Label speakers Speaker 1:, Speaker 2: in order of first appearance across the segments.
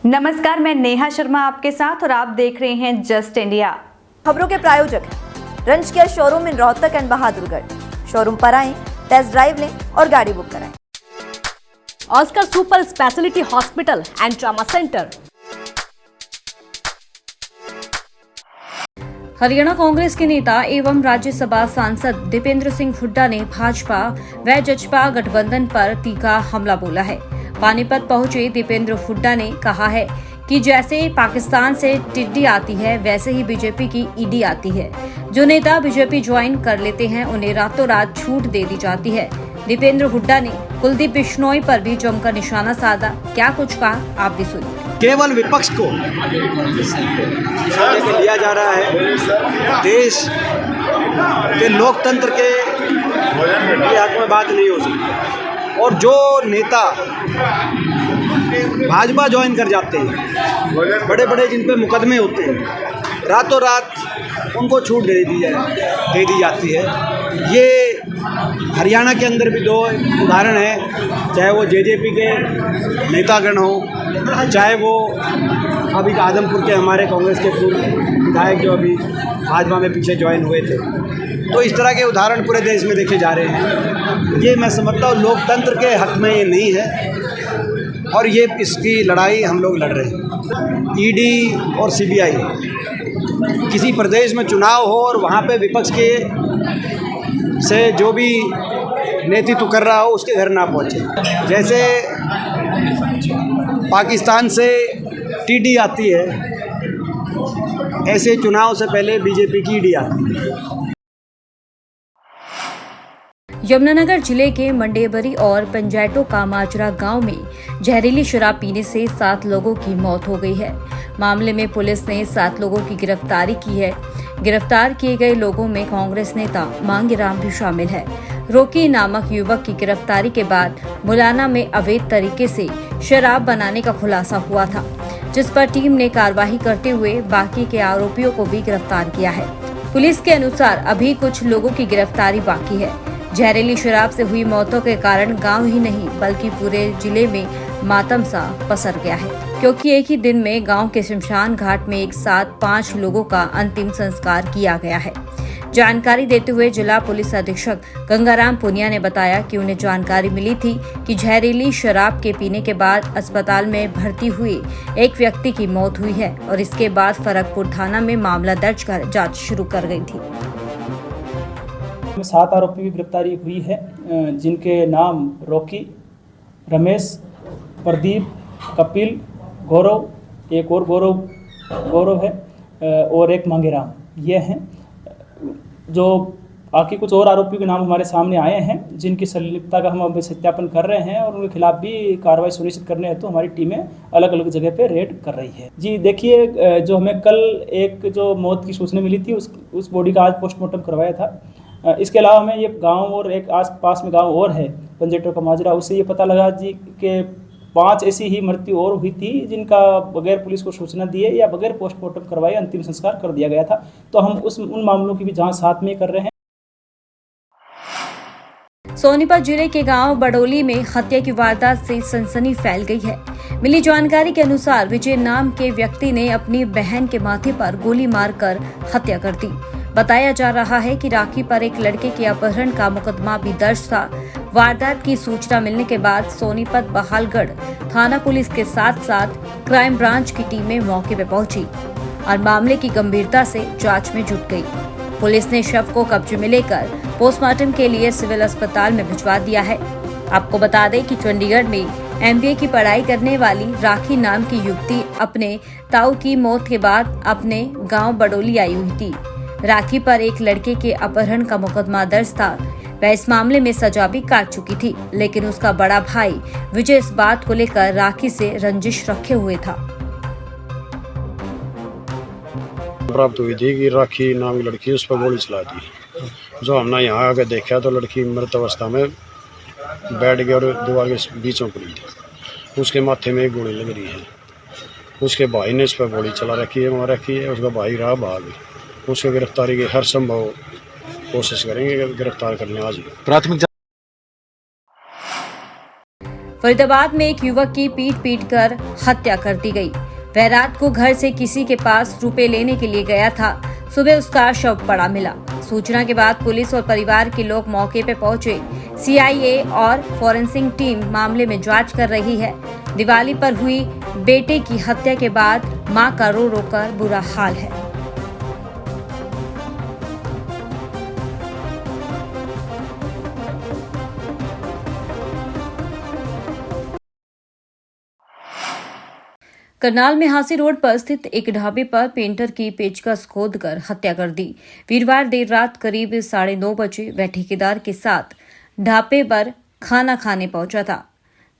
Speaker 1: नमस्कार, मैं नेहा शर्मा आपके साथ और आप देख रहे हैं जस्ट इंडिया।
Speaker 2: खबरों के प्रायोजक हैं रंज care showroom in Rohtak and Bahadurgarh. Showroom पर आएं, टेस्ट ड्राइव लें और गाड़ी बुक कराएं।
Speaker 3: Oscar super speciality hospital and trauma centre. Haryana Congress के नेता एवं राज्यसभा सांसद दीपेंद्र सिंह हुड्डा ने भाजपा व जजपा गठबंधन पर तीखा हमला बोला है। पानीपत पहुंचे दीपेंद्र हुड्डा ने कहा है कि जैसे पाकिस्तान से टिड्डी आती है वैसे ही बीजेपी की ईडी आती है। जो नेता बीजेपी ज्वाइन कर लेते हैं उन्हें रातों रात छूट दे दी जाती है। दीपेंद्र हुड्डा ने कुलदीप बिश्नोई पर भी जमकर निशाना साधा। क्या कुछ कहा आप भी सुनिए।
Speaker 4: केवल विपक्ष को लिया जा रहा है। देश के लोकतंत्र के हक में बात नहीं हो सकती। और जो नेता भाजपा ज्वाइन कर जाते हैं, बड़े बड़े जिन पे मुकदमे होते हैं, रातों रात उनको छूट दे दी जाती है। ये हरियाणा के अंदर भी दो उदाहरण हैं, चाहे वो जेजेपी के नेतागण हो, चाहे वो अभी आदमपुर के हमारे कांग्रेस के पूर्व विधायक जो अभी भाजपा में पीछे ज्वाइन हुए थे। तो इस तरह के उदाहरण पूरे देश में देखे जा रहे हैं। ये मैं समझता हूँ लोकतंत्र के हक में ये नहीं है और ये इसकी लड़ाई हम लोग लड़ रहे हैं। ईडी और सीबीआई किसी प्रदेश में चुनाव हो और वहाँ पे विपक्ष के से जो भी नेतृत्व कर रहा हो उसके घर ना पहुँचे। जैसे पाकिस्तान से टीडी आती है, ऐसे चुनाव से पहले बीजेपी की ईडी आती है।
Speaker 3: यमुनानगर जिले के मंडेबरी और पंजैटो का माजरा गांव में जहरीली शराब पीने से 7 लोगों की मौत हो गई है। मामले में पुलिस ने 7 लोगों की गिरफ्तारी की है। गिरफ्तार किए गए लोगों में कांग्रेस नेता मांगीराम भी शामिल है। रोकी नामक युवक की गिरफ्तारी के बाद मुलाना में अवैध तरीके से शराब बनाने का खुलासा हुआ था, जिस पर टीम ने कार्रवाई करते हुए बाकी के आरोपियों को भी गिरफ्तार किया है। पुलिस के अनुसार अभी कुछ लोगों की गिरफ्तारी बाकी है। जहरीली शराब से हुई मौतों के कारण गांव ही नहीं बल्कि पूरे जिले में मातम सा पसर गया है, क्योंकि एक ही दिन में गांव के शमशान घाट में एक साथ 5 लोगों का अंतिम संस्कार किया गया है। जानकारी देते हुए जिला पुलिस अधीक्षक गंगाराम पुनिया ने बताया कि उन्हें जानकारी मिली थी कि जहरीली शराब के पीने के बाद अस्पताल में भर्ती हुए एक व्यक्ति की मौत हुई है और इसके बाद फरकपुर थाना में मामला दर्ज कर जांच शुरू कर गई थी।
Speaker 5: 7 आरोपी की गिरफ्तारी हुई है, जिनके नाम रॉकी, रमेश, प्रदीप, कपिल, गौरव, एक और गौरव है और एक मांगीराम, ये हैं। जो बाकी कुछ और आरोपियों के नाम हमारे सामने आए हैं, जिनकी संलिप्तता का हम अभी सत्यापन कर रहे हैं और उनके खिलाफ भी कार्रवाई सुनिश्चित करने हेतु हमारी टीमें अलग अलग जगह पे रेड कर रही है। जी देखिए, जो हमें कल एक जो मौत की सूचना मिली थी उस बॉडी का आज पोस्टमार्टम करवाया था। इसके अलावा हमें ये गांव और एक आस-पास में गांव और है पंजेटो का माजरा, उससे ये पता लगा जी कि 5 ऐसी ही मृत्यु और हुई थी जिनका बगैर पुलिस को सूचना दिए या बगैर पोस्टमार्टम करवाए अंतिम संस्कार कर दिया गया था। तो हम उन मामलों की भी जांच साथ में कर रहे हैं।
Speaker 3: सोनीपत जिले के गांव बडोली में हत्या की वारदात से सनसनी फैल गई है। मिली जानकारी के अनुसार विजय नाम के व्यक्ति ने अपनी बहन के माथे पर गोली मारकर हत्या कर दी। बताया जा रहा है कि राखी पर एक लड़के के अपहरण का मुकदमा भी दर्ज था। वारदात की सूचना मिलने के बाद सोनीपत बहालगढ़ थाना पुलिस के साथ साथ क्राइम ब्रांच की टीमें मौके पर पहुंची और मामले की गंभीरता से जांच में जुट गई। पुलिस ने शव को कब्जे में लेकर पोस्टमार्टम के लिए सिविल अस्पताल में भिजवा दिया है। आपको बता दें कि चंडीगढ़ में MBA की पढ़ाई करने वाली राखी नाम की युवती अपने ताऊ की मौत के बाद अपने गाँव बडोली आई हुई थी। राखी पर एक लड़के के अपहरण का मुकदमा दर्ज था। वह इस मामले में सजा भी काट चुकी थी, लेकिन उसका बड़ा भाई विजय इस बात को लेकर राखी से रंजिश रखे हुए था।
Speaker 6: प्राप्त हुई थी कि राखी नाम की लड़की उस पर गोली चला दी। जो हमने यहाँ आकर देखा तो लड़की मृत अवस्था में बैठ गई और दीवार के बीचों पड़ी थी। उसके माथे में एक गोली लग रही है। उसके भाई ने इस पर गोली चला रखी है, मार रखी है। उसका भाई रहा भाग। उसकी गिरफ्तारी की हर संभव कोशिश करेंगे गिरफ्तार करने आज।
Speaker 7: प्राथमिक
Speaker 3: फरीदाबाद में एक युवक की पीट कर हत्या कर दी गई। वह रात को घर से किसी के पास रुपए लेने के लिए गया था। सुबह उसका शव पड़ा मिला। सूचना के बाद पुलिस और परिवार के लोग मौके पर पहुंचे। सीआईए और फॉरेंसिक टीम मामले में जांच कर रही है। दिवाली पर हुई बेटे की हत्या के बाद मां का रो रो कर बुरा हाल है। करनाल में हांसी रोड पर स्थित एक ढाबे पर पेंटर की पेचकस खोदकर हत्या कर दी। वीरवार देर रात करीब 9:30 बजे वह ठेकेदार के साथ ढाबे पर खाना खाने पहुंचा था।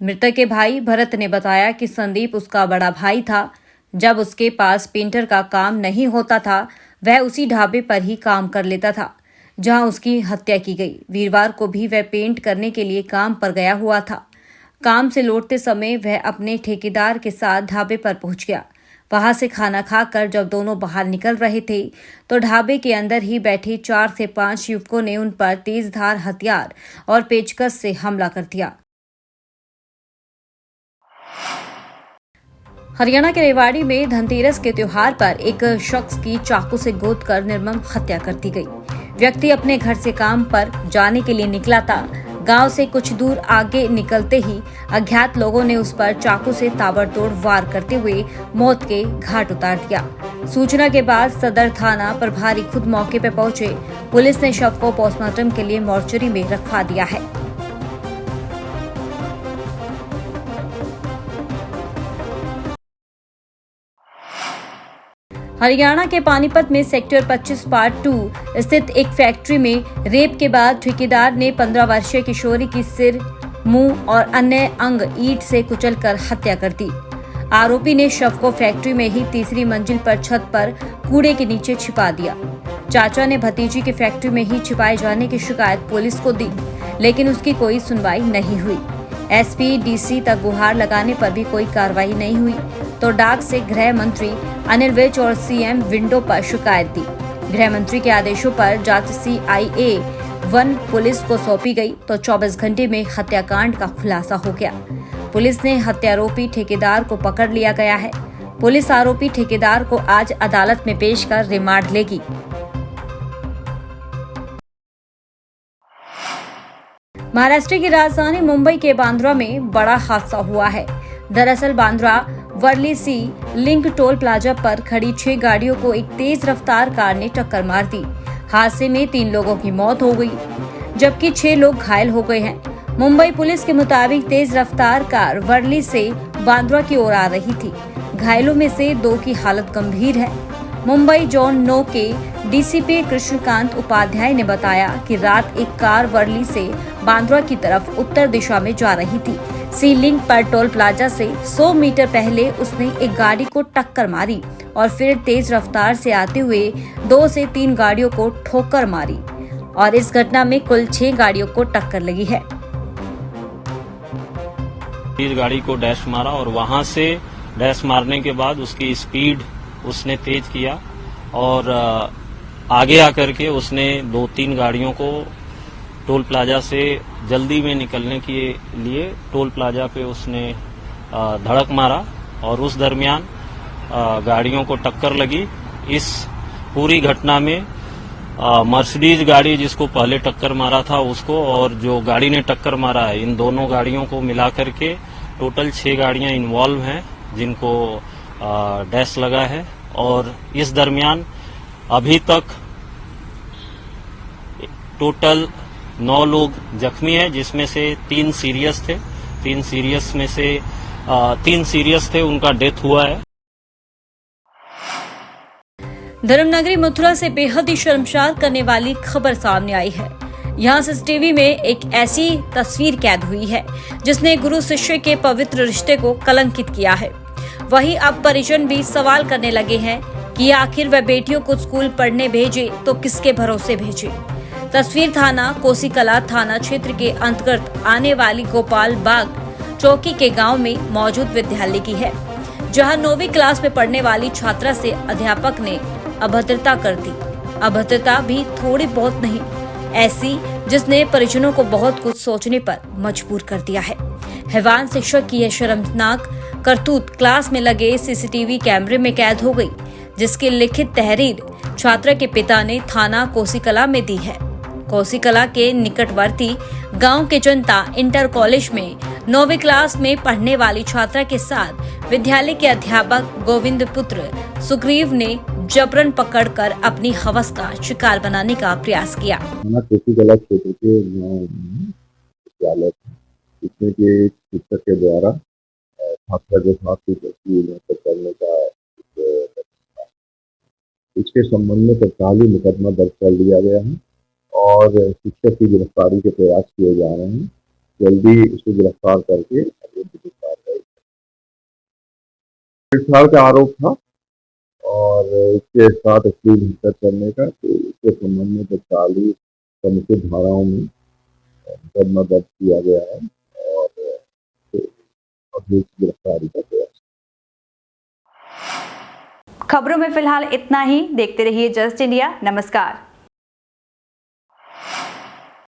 Speaker 3: मृतक के भाई भरत ने बताया कि संदीप उसका बड़ा भाई था। जब उसके पास पेंटर का काम नहीं होता था, वह उसी ढाबे पर ही काम कर लेता था जहां उसकी हत्या की गई। वीरवार को भी वह पेंट करने के लिए काम पर गया हुआ था। काम से लौटते समय वह अपने ठेकेदार के साथ ढाबे पर पहुंच गया। वहां से खाना खाकर जब दोनों बाहर निकल रहे थे तो ढाबे के अंदर ही बैठे 4 से 5 युवकों ने उन पर तेजधार हथियार और पेचकस से हमला कर दिया। हरियाणा के रेवाड़ी में धनतेरस के त्योहार पर एक शख्स की चाकू से गोदकर निर्मम हत्या कर दी गई। व्यक्ति अपने घर से काम पर जाने के लिए निकला था। गांव से कुछ दूर आगे निकलते ही अज्ञात लोगों ने उस पर चाकू से ताबड़तोड़ वार करते हुए मौत के घाट उतार दिया। सूचना के बाद सदर थाना प्रभारी खुद मौके पर पहुंचे। पुलिस ने शव को पोस्टमार्टम के लिए मोर्चरी में रखवा दिया है। हरियाणा के पानीपत में सेक्टर 25 पार्ट 2 स्थित एक फैक्ट्री में रेप के बाद ठेकेदार ने 15 वर्षीय किशोरी की सिर, मुंह और अन्य अंग ईंट से कुचलकर हत्या कर दी। आरोपी ने शव को फैक्ट्री में ही तीसरी मंजिल पर छत पर कूड़े के नीचे छिपा दिया। चाचा ने भतीजी की फैक्ट्री में ही छिपाए जाने की शिकायत पुलिस को दी, लेकिन उसकी कोई सुनवाई नहीं हुई। एसपी, डीसी तक गुहार लगाने पर भी कोई कार्रवाई नहीं हुई तो डाक से गृह मंत्री अनिल विज और सीएम विंडो पर शिकायत दी। गृह मंत्री के आदेशों पर जांच सीआईए 1 पुलिस को सौंपी गई तो 24 घंटे में हत्याकांड का खुलासा हो गया। पुलिस ने हत्यारोपी ठेकेदार को पकड़ लिया गया है। पुलिस आरोपी ठेकेदार को आज अदालत में पेश कर रिमांड लेगी। महाराष्ट्र की राजधानी मुंबई के बांद्रा में बड़ा हादसा हुआ है। दरअसल बांद्रा वर्ली सी लिंक टोल प्लाजा पर खड़ी 6 गाड़ियों को एक तेज रफ्तार कार ने टक्कर मार दी। हादसे में 3 लोगों की मौत हो गई, जबकि 6 लोग घायल हो गए हैं। मुंबई पुलिस के मुताबिक तेज रफ्तार कार वर्ली से बांद्रा की ओर आ रही थी। घायलों में से 2 की हालत गंभीर है। मुंबई जोन 9 के डीसीपी कृष्णकांत उपाध्याय ने बताया कि रात एक कार वर्ली से बांद्रा की तरफ उत्तर दिशा में जा रही थी। सी लिंक पर टोल प्लाजा से 100 मीटर पहले उसने एक गाड़ी को टक्कर मारी और फिर तेज रफ्तार से आते हुए 2 से 3 गाड़ियों को ठोकर मारी और इस घटना में कुल 6 गाड़ियों को टक्कर लगी है।
Speaker 7: इस गाड़ी को डैश मारा और वहां से डैश मारने के बाद उसकी स्पीड उसने तेज किया और आगे आकर के उसने 2-3 गाड़ियों को टोल प्लाजा से जल्दी में निकलने के लिए टोल प्लाजा पे उसने धड़क मारा और उस दरमियान गाड़ियों को टक्कर लगी। इस पूरी घटना में मर्सिडीज गाड़ी जिसको पहले टक्कर मारा था उसको और जो गाड़ी ने टक्कर मारा है, इन दोनों गाड़ियों को मिलाकर के टोटल 6 गाड़ियां इन्वॉल्व हैं जिनको डैश लगा है। और इस दरमियान अभी तक टोटल 9 लोग जख्मी हैं, जिसमें से 3 सीरियस थे। 3 सीरियस में से 3 सीरियस थे, उनका डेथ हुआ है।
Speaker 3: धर्मनगरी मथुरा से बेहद ही शर्मसार करने वाली खबर सामने आई है। यहाँ सीसीटीवी में एक ऐसी तस्वीर कैद हुई है जिसने गुरु शिष्य के पवित्र रिश्ते को कलंकित किया है। वहीं अब परिजन भी सवाल करने लगे हैं कि आखिर वह बेटियों को स्कूल पढ़ने भेजे तो किसके भरोसे भेजे। तस्वीर थाना कोसीकला थाना क्षेत्र के अंतर्गत आने वाली गोपाल बाग चौकी के गांव में मौजूद विद्यालय की है, जहां 9वीं क्लास में पढ़ने वाली छात्रा से अध्यापक ने अभद्रता कर दी। अभद्रता भी थोड़ी बहुत नहीं, ऐसी जिसने परिजनों को बहुत कुछ सोचने पर मजबूर कर दिया है। हैवान शिक्षक की यह शर्मनाक करतूत क्लास में लगे सीसीटीवी कैमरे में कैद हो गई, जिसकी लिखित तहरीर छात्रा के पिता ने थाना कोसीकला में दी है। कोसीकला के निकटवर्ती गांव के जनता इंटर कॉलेज में 9वीं क्लास में पढ़ने वाली छात्रा के साथ विद्यालय के अध्यापक गोविंद पुत्र सुग्रीव ने जबरन पकड़कर अपनी हवस का शिकार बनाने का प्रयास किया।
Speaker 8: कोसीकला क्षेत्र के विद्यालय इसमें के शिक्षक के द्वारा छात्रा के साथ करने का इसके संबंध में तत्कालीन मुकदमा दर्ज कर लिया गया है और शिक्षक की गिरफ्तारी के प्रयास किए जा रहे हैं। जल्दी उसको गिरफ्तार करके छेड़छाड़ का आरोप था और इसके साथ अश्लील हरकत करने का, तो इसके संबंध में तत्कालीन समुचित धाराओं में मुकदमा दर्ज किया गया है और गिरफ्तारी का प्रयास।
Speaker 1: खबरों में फिलहाल इतना ही। देखते रहिए जस्ट इंडिया। नमस्कार।